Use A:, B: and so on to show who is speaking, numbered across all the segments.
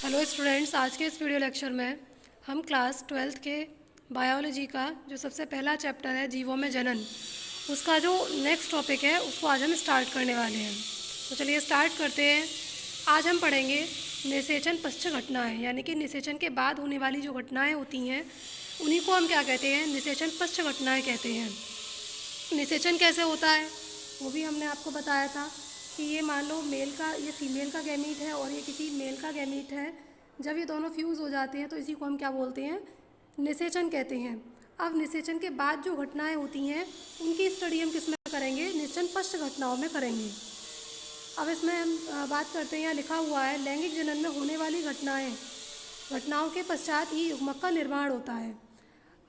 A: Hello students, आज के इस वीडियो लेक्चर में हम क्लास 12th के बायोलॉजी का जो सबसे पहला चैप्टर है जीवों में जनन, उसका जो नेक्स्ट टॉपिक है उसको आज हम स्टार्ट करने वाले हैं। तो चलिए स्टार्ट करते हैं। आज हम पढ़ेंगे निषेचन पश्च घटनाएँ, यानी कि निषेचन के बाद होने वाली जो घटनाएँ होती हैं उन्हीं को हम क्या कहते हैं, निषेचन पश्च घटनाएँ कहते हैं। निषेचन कैसे होता है वो भी हमने आपको बताया था कि ये मान लो ये फीमेल का गैमीट है और ये किसी मेल का गैमीट है। जब ये दोनों फ्यूज़ हो जाते हैं तो इसी को हम क्या बोलते हैं, निषेचन कहते हैं। अब निषेचन के बाद जो घटनाएं होती हैं उनकी स्टडी हम किस में करेंगे, निषेचन पश्च घटनाओं में करेंगे। अब इसमें हम बात करते हैं, यहाँ लिखा हुआ है लैंगिक जनन में होने वाली घटनाओं के पश्चात ही युग्मक का निर्माण होता है।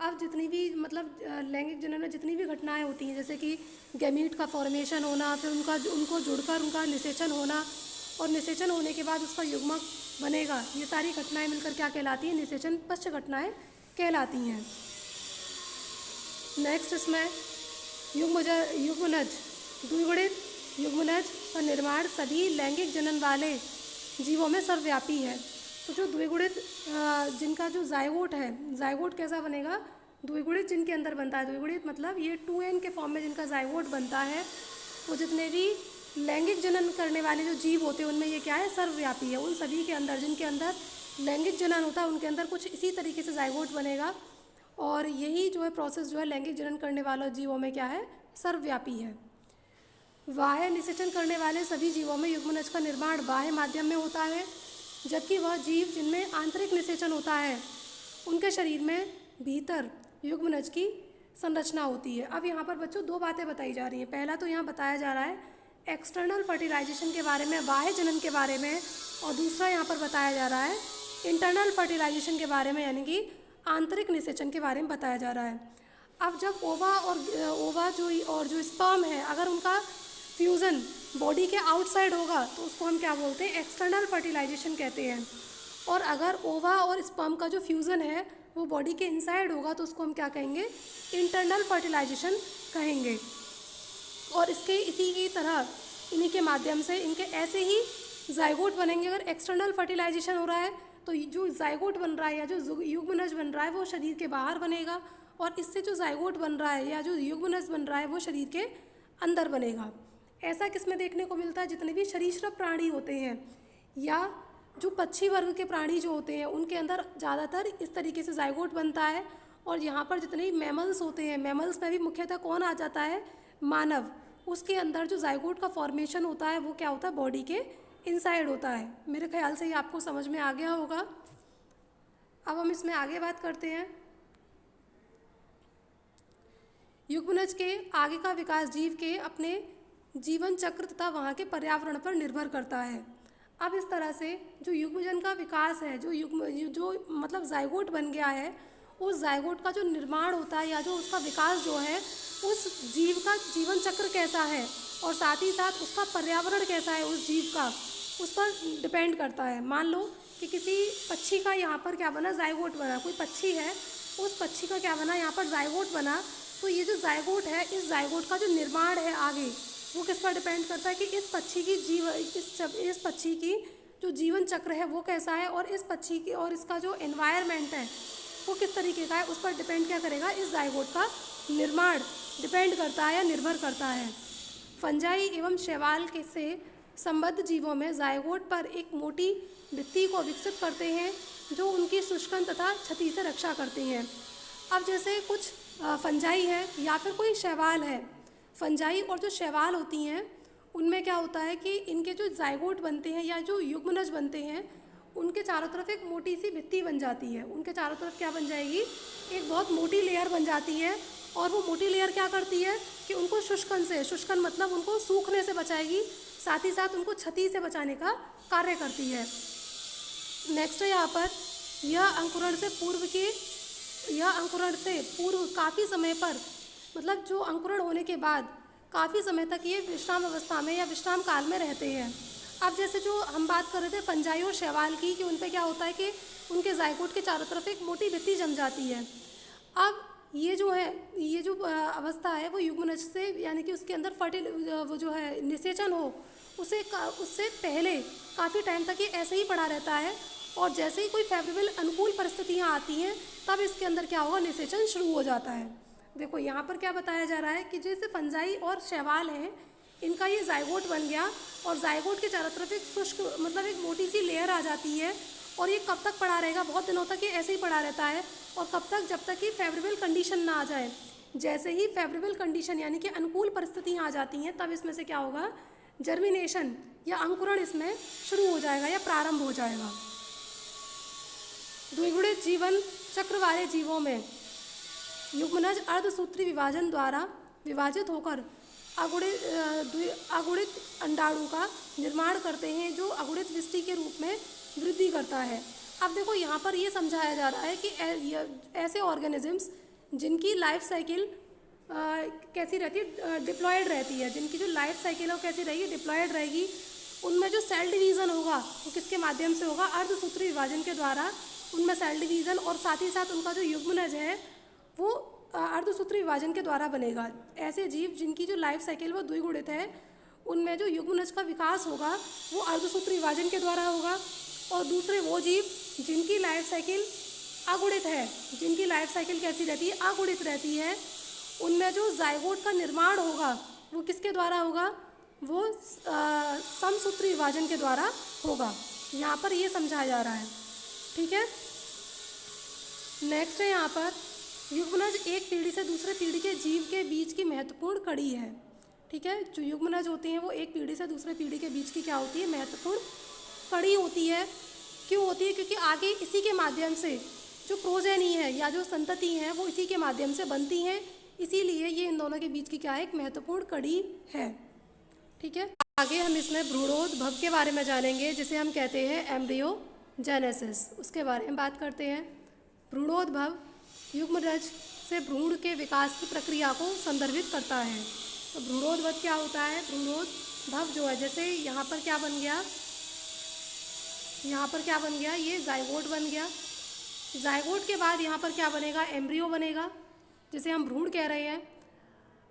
A: अब जितनी भी लैंगिक जनन में जितनी भी घटनाएं होती हैं, जैसे कि गैमीट का फॉर्मेशन होना, फिर उनको जुड़कर उनका निषेचन होना और निषेचन होने के बाद उसका युग्मक बनेगा, ये सारी घटनाएं मिलकर क्या कहलाती हैं, निषेचन पश्च घटनाएं कहलाती हैं। नेक्स्ट इसमें युग्मनज द्विगुणित युग्मनज का निर्माण सभी लैंगिक जनन वाले जीवों में सर्वव्यापी है। तो जो द्विगुणित जिनका जो जायगोट है, जायगोट कैसा बनेगा, द्विगुणित जिनके अंदर बनता है, द्विगुणित मतलब ये 2n के फॉर्म में जिनका जायगोट बनता है, वो जितने भी लैंगिक जनन करने वाले जो जीव होते हैं उनमें ये क्या है, सर्वव्यापी है। उन सभी के अंदर जिनके अंदर लैंगिक जनन होता है उनके अंदर कुछ इसी तरीके से जायगोट बनेगा और यही जो है प्रोसेस जो है लैंगिक जनन करने वाले जीवों में क्या है, सर्वव्यापी है। बाह्य निषेचन करने वाले सभी जीवों में युग्मनज का निर्माण बाह्य माध्यम में होता है, जबकि वह जीव जिनमें आंतरिक निषेचन होता है उनके शरीर में भीतर युग्मनज की संरचना होती है। अब यहाँ पर बच्चों दो बातें बताई जा रही हैं। पहला तो यहाँ बताया जा रहा है एक्सटर्नल फर्टिलाइजेशन के बारे में, बाह्य जनन के बारे में, और दूसरा यहाँ पर बताया जा रहा है इंटरनल फर्टिलाइजेशन के बारे में, यानी कि आंतरिक निषेचन के बारे में बताया जा रहा है। अब जब ओवा जो स्पर्म है, अगर उनका फ्यूज़न बॉडी के आउटसाइड होगा तो उसको हम क्या बोलते हैं, एक्सटर्नल फर्टिलाइजेशन कहते हैं। और अगर ओवा और स्पर्म का जो फ्यूज़न है वो बॉडी के इनसाइड होगा तो उसको हम क्या कहेंगे, इंटरनल फर्टिलाइजेशन कहेंगे। और इसके इसी की तरह इन्हीं के माध्यम से इनके ऐसे ही जायगोट बनेंगे। अगर एक्सटर्नल फर्टिलाइजेशन हो रहा है तो जो जायगोट बन रहा है या जो युग्मनज बन रहा है वो शरीर के बाहर बनेगा, और इससे जो जायगोट बन रहा है या जो युग्मनज बन रहा है वो शरीर के अंदर बनेगा। ऐसा किसमें देखने को मिलता है, जितने भी सरीसृप प्राणी होते हैं या जो पक्षी वर्ग के प्राणी जो होते हैं उनके अंदर ज़्यादातर इस तरीके से जायगोट बनता है। और यहाँ पर जितने भी मैमल्स होते हैं, मैमल्स में भी मुख्यतः कौन आ जाता है, मानव, उसके अंदर जो जायगोट का फॉर्मेशन होता है वो क्या होता है, बॉडी के इनसाइड होता है। मेरे ख्याल से ये आपको समझ में आ गया होगा। अब हम इसमें आगे बात करते हैं। युग्मनज के आगे का विकास जीव के अपने जीवन चक्र तथा वहाँ के पर्यावरण पर निर्भर करता है। अब इस तरह से जो युग्मजन का विकास है, जो जायगोट बन गया है, उस जायगोट का जो निर्माण होता है या जो उसका विकास जो है, उस जीव का जीवन चक्र कैसा है और साथ ही साथ उसका पर्यावरण कैसा है उस जीव का, उस पर डिपेंड करता है। मान लो कि किसी पक्षी का यहाँ पर क्या बना, जायगोट बना, कोई पक्षी है, उस पक्षी का क्या बना, यहाँ पर जायगोट बना, तो ये जो जायगोट है, इस जायगोट का जो निर्माण है आगे वो किस पर डिपेंड करता है कि इस पक्षी की जो जीवन चक्र है वो कैसा है, और इस पक्षी की और इसका जो एनवायरनमेंट है वो किस तरीके का है, उस पर डिपेंड क्या करेगा, इस जायगोट का निर्माण डिपेंड करता है या निर्भर करता है। फंजाई एवं शैवाल के से संबद्ध जीवों में जायगोट पर एक मोटी भित्ति को विकसित करते हैं जो उनकी शुष्कन तथा क्षति से रक्षा करते हैं। अब जैसे कुछ फंजाई है या फिर कोई शैवाल है, फंजाई और जो शैवाल होती हैं उनमें क्या होता है कि इनके जो जायगोट बनते हैं या जो युग्मनज बनते हैं उनके चारों तरफ एक मोटी सी भित्ति बन जाती है। उनके चारों तरफ क्या बन जाएगी, एक बहुत मोटी लेयर बन जाती है, और वो मोटी लेयर क्या करती है कि उनको शुष्कन मतलब उनको सूखने से बचाएगी, साथ ही साथ उनको क्षति से बचाने का कार्य करती है। नेक्स्ट है यहाँ पर, यह अंकुरण से पूर्व काफ़ी समय पर, मतलब जो अंकुरण होने के बाद काफ़ी समय तक ये विश्राम अवस्था में या विश्राम काल में रहते हैं। अब जैसे जो हम बात कर रहे थे फंजाई और शैवाल की, कि उन पे क्या होता है कि उनके जायगोट के चारों तरफ एक मोटी भित्ति जम जाती है। अब ये जो अवस्था है वो युग्मनज से, यानी कि उसके अंदर वो जो है निषेचन हो, उससे पहले काफ़ी टाइम तक ये ऐसे ही पड़ा रहता है, और जैसे ही कोई फेवरेबल अनुकूल परिस्थितियाँ आती हैं तब इसके अंदर क्या होगा, निषेचन शुरू हो जाता है। देखो यहाँ पर क्या बताया जा रहा है कि जैसे फंजाई और शैवाल हैं, इनका ये जाइगोट बन गया और जाइगोट के चारों तरफ एक शुष्क मतलब एक मोटी सी लेयर आ जाती है और ये कब तक पड़ा रहेगा, बहुत दिनों तक ये ऐसे ही पड़ा रहता है। और कब तक, जब तक कि फेवरेबल कंडीशन ना आ जाए। जैसे ही फेवरेबल कंडीशन यानी कि अनुकूल परिस्थितियाँ आ जाती हैं तब इसमें से क्या होगा, जर्मिनेशन या अंकुरण इसमें शुरू हो जाएगा या प्रारंभ हो जाएगा। द्विगुणित जीवन चक्र वाले जीवों में युग्मनज अर्धसूत्री विभाजन द्वारा विभाजित होकर अगुणित अंडाणु का निर्माण करते हैं, जो अगुणित विष्टि के रूप में वृद्धि करता है। अब देखो यहाँ पर ये समझाया जा रहा है कि ऐसे ऑर्गेनिजम्स जिनकी लाइफ साइकिल कैसी रहती है, डिप्लॉयड रहती है, जिनकी जो लाइफ साइकिल है वो कैसी रहेगी, डिप्लॉयड रहेगी, उनमें जो सेल डिवीज़न होगा वो किसके माध्यम से होगा, अर्धसूत्री विभाजन के द्वारा उनमें सेल डिवीज़न, और साथ ही साथ उनका जो युग्मनज है वो अर्धसूत्री विभाजन के द्वारा बनेगा। ऐसे जीव जिनकी जो लाइफ साइकिल वो द्विगुणित है, उनमें जो युग्मनज का विकास होगा वो अर्धसूत्री विभाजन के द्वारा होगा। और दूसरे वो जीव जिनकी लाइफ साइकिल अगुणित है, जिनकी लाइफ साइकिल कैसी रहती है, अगुणित रहती है, उनमें जो जाइगोट का निर्माण होगा वो किसके द्वारा होगा, वो समसूत्री विभाजन के द्वारा होगा। यहाँ पर ये समझाया जा रहा है। ठीक है, नेक्स्ट है यहाँ पर युग्मनज एक पीढ़ी से दूसरे पीढ़ी के जीव के बीच की महत्वपूर्ण कड़ी है। ठीक है, जो युग्मनज होती हैं वो एक पीढ़ी से दूसरे पीढ़ी के बीच की क्या होती है, महत्वपूर्ण कड़ी होती है। क्यों होती है, क्योंकि आगे इसी के माध्यम से जो प्रोजेनी है या जो संतति है वो इसी के माध्यम से बनती हैं, इसीलिए ये इन दोनों के बीच की क्या है, एक महत्वपूर्ण कड़ी है। ठीक है, आगे हम इसमें भ्रूणोद्भव के बारे में जानेंगे, जिसे हम कहते हैं एम्ब्रियोजेनेसिस, उसके बारे में बात करते हैं। भ्रूणोद्भव युग्मनज से भ्रूण के विकास की प्रक्रिया को संदर्भित करता है। तो भ्रूणोद्भव क्या होता है, भ्रूणोद्भव जो है, जैसे यहाँ पर क्या बन गया, यहाँ पर क्या बन गया, ये जाइगोट बन गया। जाइगोट के बाद यहाँ पर क्या बनेगा, एम्ब्रियो बनेगा, जिसे हम भ्रूण कह रहे हैं।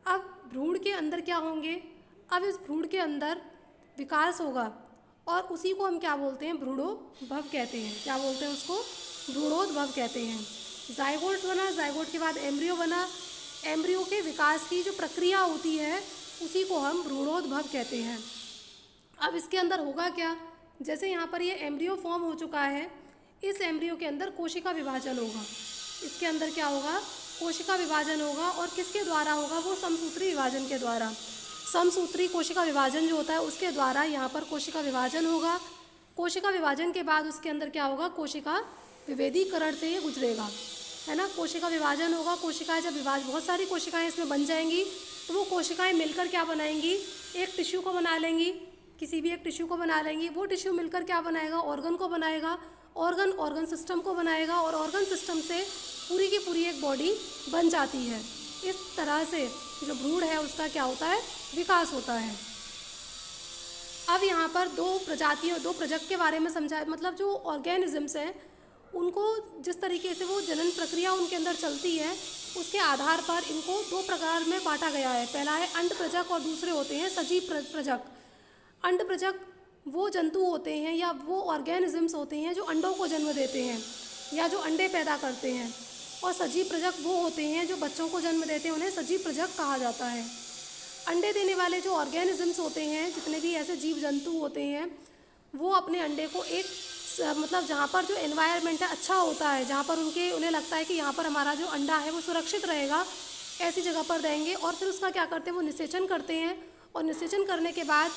A: अब भ्रूण के अंदर क्या होंगे, अब इस भ्रूण के अंदर विकास होगा और उसी को हम क्या बोलते हैं, भ्रूणोद्भव कहते हैं। क्या बोलते हैं उसको, भ्रूणोद्भव कहते हैं। जाइगोट बना, जाइगोट के बाद एम्ब्रियो बना, एम्ब्रियो के विकास की जो प्रक्रिया होती है उसी को हम भ्रूणोद्भव कहते हैं। अब इसके अंदर होगा क्या, जैसे यहाँ पर ये एम्ब्रियो फॉर्म हो चुका है, इस एम्ब्रियो के अंदर कोशिका विभाजन होगा। इसके अंदर क्या होगा, कोशिका विभाजन होगा, और किसके द्वारा होगा, वो समसूत्री विभाजन के द्वारा। समसूत्री कोशिका विभाजन जो होता है उसके द्वारा यहाँ पर कोशिका विभाजन होगा। कोशिका विभाजन के बाद उसके अंदर क्या होगा, कोशिका विभेदीकरण से ये गुजरेगा, है ना। कोशिका विभाजन होगा, कोशिकाएं जब बहुत सारी कोशिकाएं इसमें बन जाएंगी तो वो कोशिकाएं मिलकर क्या बनाएंगी, एक टिश्यू को बना लेंगी, किसी भी एक टिश्यू को बना लेंगी। वो टिश्यू मिलकर क्या बनाएगा, ऑर्गन को बनाएगा, ऑर्गन सिस्टम को बनाएगा, और ऑर्गन सिस्टम से पूरी की पूरी एक बॉडी बन जाती है। इस तरह से जो भ्रूण है उसका क्या होता है, विकास होता है। अब यहाँ पर दो प्रजाति के बारे में समझा, मतलब जो ऑर्गेनिजम्स हैं उनको जिस तरीके से वो जनन प्रक्रिया उनके अंदर चलती है उसके आधार पर इनको दो प्रकार में बांटा गया है। पहला है अंड प्रजक और दूसरे होते हैं सजीव प्रजक। अंड प्रजक वो जंतु होते हैं या वो ऑर्गेनिजम्स होते हैं जो अंडों को जन्म देते हैं या जो अंडे पैदा करते हैं, और सजीव प्रजक वो होते हैं जो बच्चों को जन्म देते हैं, उन्हें सजीव प्रजक कहा जाता है। अंडे देने वाले जो ऑर्गेनिजम्स होते हैं, जितने भी ऐसे जीव जंतु होते हैं, वो अपने अंडे को एक मतलब जहाँ पर जो एनवायरनमेंट है अच्छा होता है, जहाँ पर उन्हें लगता है कि यहाँ पर हमारा जो अंडा है वो सुरक्षित रहेगा, ऐसी जगह पर देंगे। और फिर उसका क्या करते हैं, वो निषेचन करते हैं, और निषेचन करने के बाद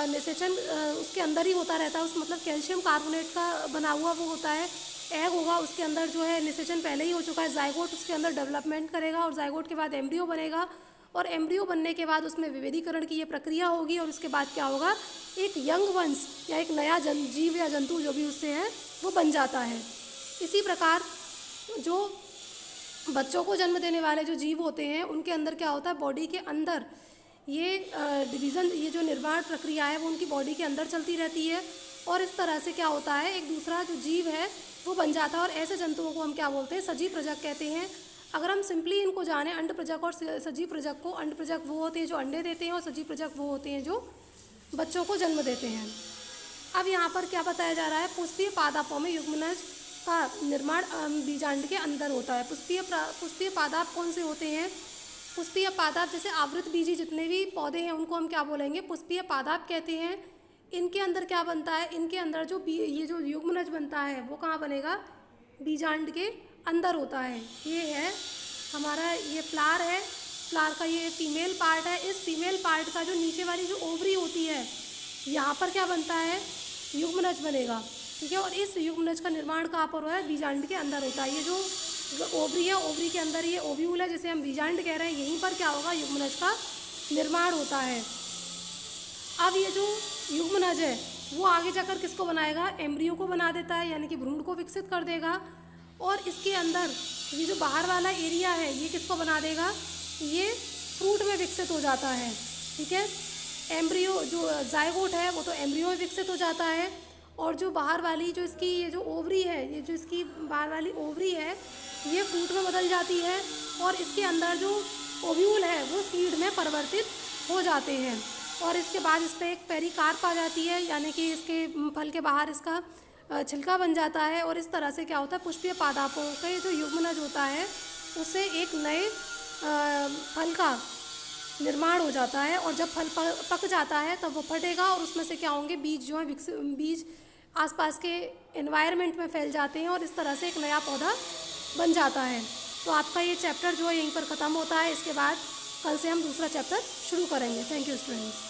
A: निषेचन उसके अंदर ही होता रहता है। उस मतलब कैल्शियम कार्बोनेट का बना हुआ वो होता है, एग होगा, उसके अंदर जो है निषेचन पहले ही हो चुका है। जाइगोट उसके अंदर डेवलपमेंट करेगा, और जाइगोट के बाद एम्ब्रियो बनेगा, और एम्ब्रियो बनने के बाद उसमें विभेदीकरण की ये प्रक्रिया होगी, और उसके बाद क्या होगा, एक यंग वंश या एक नया जीव या जंतु जो भी उससे है वो बन जाता है। इसी प्रकार जो बच्चों को जन्म देने वाले जो जीव होते हैं उनके अंदर क्या होता है, बॉडी के अंदर ये डिवीज़न, ये जो निर्माण प्रक्रिया है वो उनकी बॉडी के अंदर चलती रहती है, और इस तरह से क्या होता है, एक दूसरा जो जीव है वो बन जाता है। और ऐसे जंतुओं को हम क्या बोलते हैं, सजीव प्रजक कहते हैं। अगर हम सिंपली इनको जाने अंड प्रजक और सजीव प्रजक को, अंड प्रजक वो होते हैं जो अंडे देते हैं, और सजीव प्रजक वो होते हैं जो बच्चों को जन्म देते हैं। अब यहाँ पर क्या बताया जा रहा है, पुष्पीय पादपों में युग्मनज का निर्माण बीजांड के अंदर होता है। पुष्पीय पादप कौन से होते हैं? पुष्पीय पादप जैसे आवृत बीजी जितने भी पौधे हैं उनको हम क्या बोलेंगे? पुष्पीय पादप कहते हैं। इनके अंदर क्या बनता है? इनके अंदर ये जो युग्मनज बनता है वो कहाँ बनेगा? बीजांड के अंदर होता है। ये है हमारा, ये फ्लावर है, फ्लावर का ये फीमेल पार्ट है। इस फीमेल पार्ट का जो नीचे वाली जो ओवरी होती है, यहाँ पर क्या बनता है? युग्मनज बनेगा, ठीक है। और इस युग्मनज का निर्माण कहाँ पर हुआ है? बीजांड के अंदर होता है। ये जो ओवरी है, ओवरी के अंदर ये ओव्यूल है जिसे हम बीजांड कह रहे हैं, यहीं पर क्या होगा? युग्मनज का निर्माण होता है। अब ये जो युग्मनज है वो आगे जाकर किसको बनाएगा? एम्ब्रियो को बना देता है, यानी कि भ्रूण को विकसित कर देगा। और इसके अंदर ये जो बाहर वाला एरिया है ये किसको बना देगा? ये फ्रूट में विकसित हो जाता है, ठीक है। एम्ब्रियो जो जाइगोट है वो तो एम्ब्रियो में विकसित हो जाता है, और जो बाहर वाली जो इसकी ये जो ओवरी है, ये जो इसकी बाहर वाली ओवरी है ये फ्रूट में बदल जाती है, और इसके अंदर जो ओव्यूल है वो सीड में परिवर्तित हो जाते हैं। और इसके बाद इस पर एक पेरिकार्प आ जाती है, यानी कि इसके फल के बाहर इसका छिलका बन जाता है। और इस तरह से क्या होता है? पुष्पीय पादपों का जो युग्मनज होता है उससे एक नए फल का निर्माण हो जाता है। और जब फल पक जाता है तब वो फटेगा, और उसमें से क्या होंगे? बीज जो है बीज आसपास के एनवायरनमेंट में फैल जाते हैं, और इस तरह से एक नया पौधा बन जाता है। तो आपका ये चैप्टर जो है यहीं पर ख़त्म होता है। इसके बाद कल से हम दूसरा चैप्टर शुरू करेंगे। Thank you students.